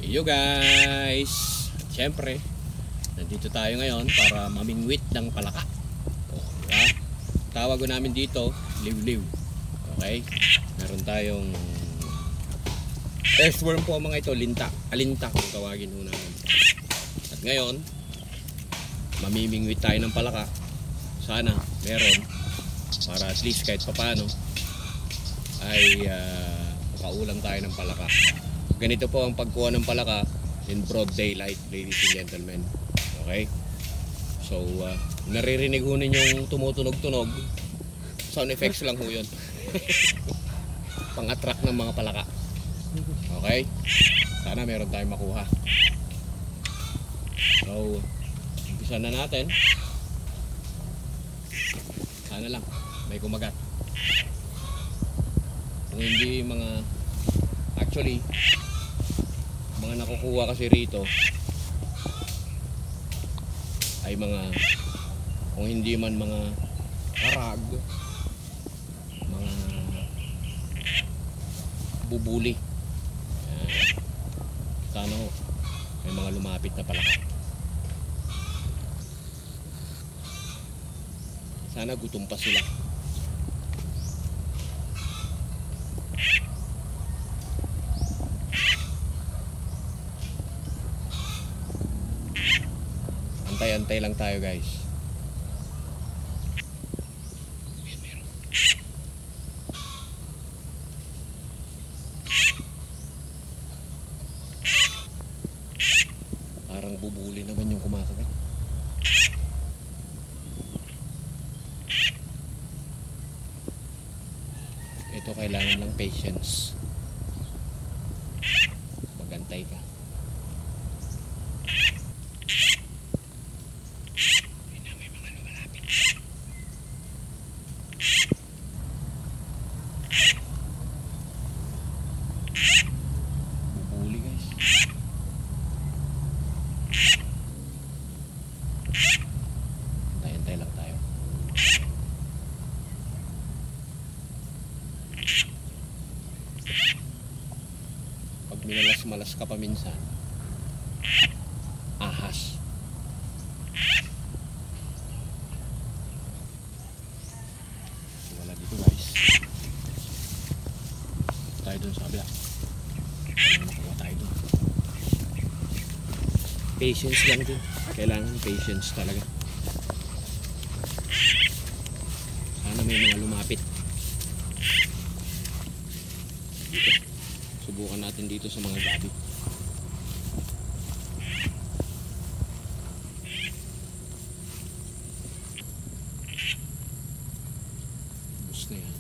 Yo guys, siyempre nandito tayo ngayon para mamingwit ng palaka. Diba? Tawag ko namin dito liw-liw. Okay, meron tayong earthworm po mga ito, alinta kung tawagin ho namin. At ngayon mamimingwit tayo ng palaka. Sana meron, para at least kahit papano ay makaulam tayo ng palaka. Ganito po ang pagkuha ng palaka in broad daylight, ladies and gentlemen. Okay? So, naririnig ho ninyong tumutunog-tunog. Sound effects lang ho yun. Pang-attract ng mga palaka. Okay? Sana meron tayong makuha. So, umpisa na natin. Sana lang may kumagat. Kung hindi actually mga nakukuha kasi rito ay kung hindi man mga karag, mga bubuli. Sana may mga lumapit na palaka. Sana gutom pa sila. Antay-antay lang tayo guys. Parang bubuli naman yung kumakagat. Ito kailangan ng patience. Magantay ka. Minalas-malas ka pa minsan, ahas. Wala dito guys. Tayo dun sa kabila. Makuha tayo dun. Patience lang din. Kailangan patience talaga. Sana may mga lumapit. Dito. Subukan natin dito sa mga gabi. Bus na yan.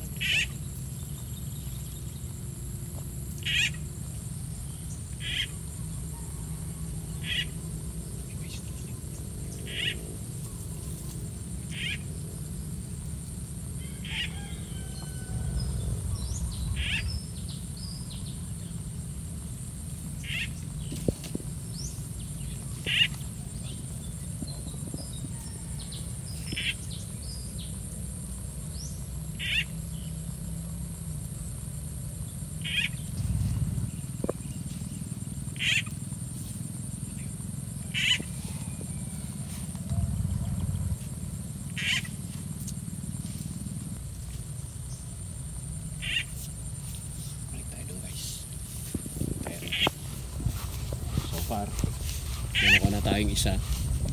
Meron na tayong isa.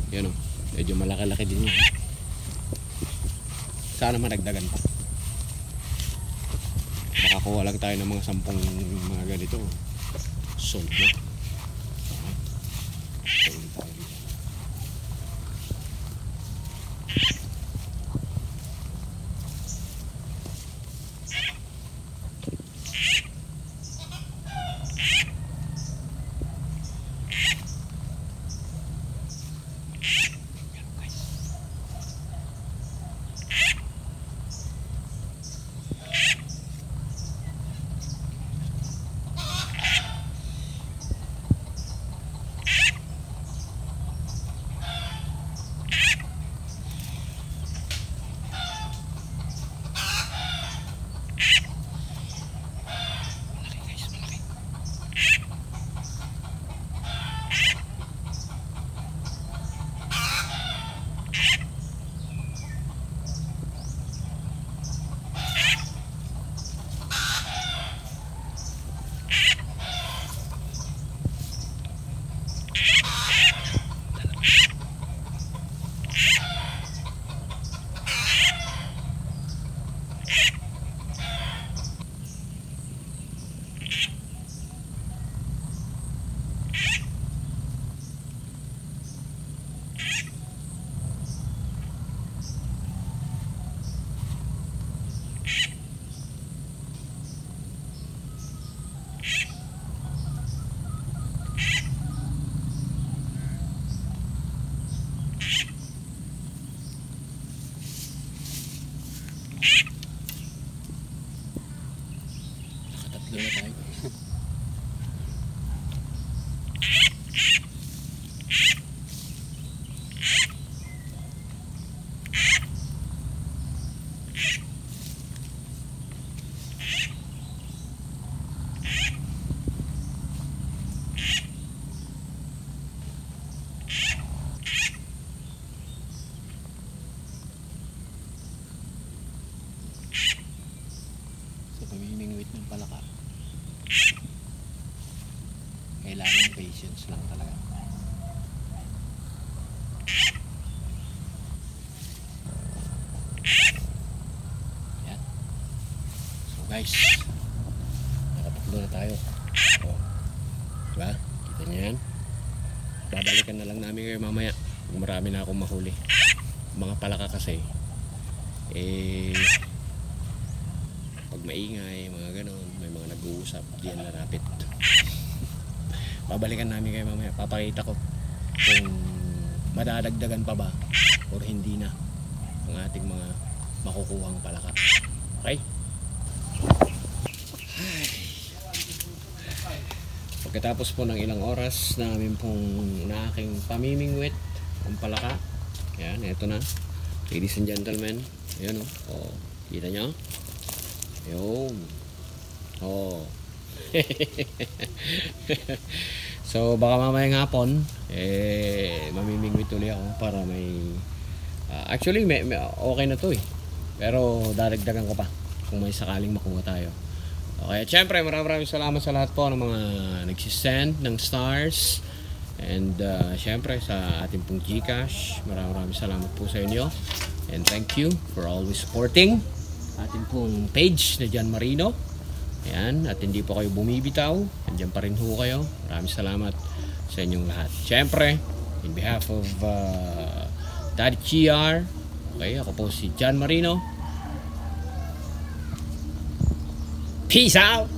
Yan o, medyo malaki-laki din yan. Sana madagdagan pa. Makakuha lang tayo ng mga 10 mga ganito. Sold na. Sold tayo. kailangan patience lang talaga. Yan. So guys, nakapaglo na tayo. Oh. Diba? Kita niyo yan? Babalikan na lang namin kayo mamaya kung marami na akong mahuli. Mga palaka kasi pag maingay, mga ganon, may mga nag-uusap, diyan narapit. Babalikan namin kayo mamaya. Papakita ko kung madadagdagan pa ba or hindi na ang ating mga makukuhang palaka. Okay? Pagkatapos po ng ilang oras namin pong na aking pamimingwit ang palaka. Yan, eto na. Ladies and gentlemen, ayun o. Oh, kita nyo? Ayun. Oh. So baka mamayang hapon mamimingwit ulit ako para may actually may okay na to pero dadagdagan ko pa kung may sakaling makuha tayo. Okay, at syempre maraming salamat sa lahat po ng mga nagsisend ng stars and syempre sa ating pong Gcash, maraming salamat po sa inyo and thank you for always supporting ating pong page na John Marino. Ayan, at hindi po kayo bumibitaw, andyan pa rin ho kayo. Maraming salamat sa inyong lahat. Siyempre, in behalf of Daddy GR, okay, ako po si John Marino. Peace out!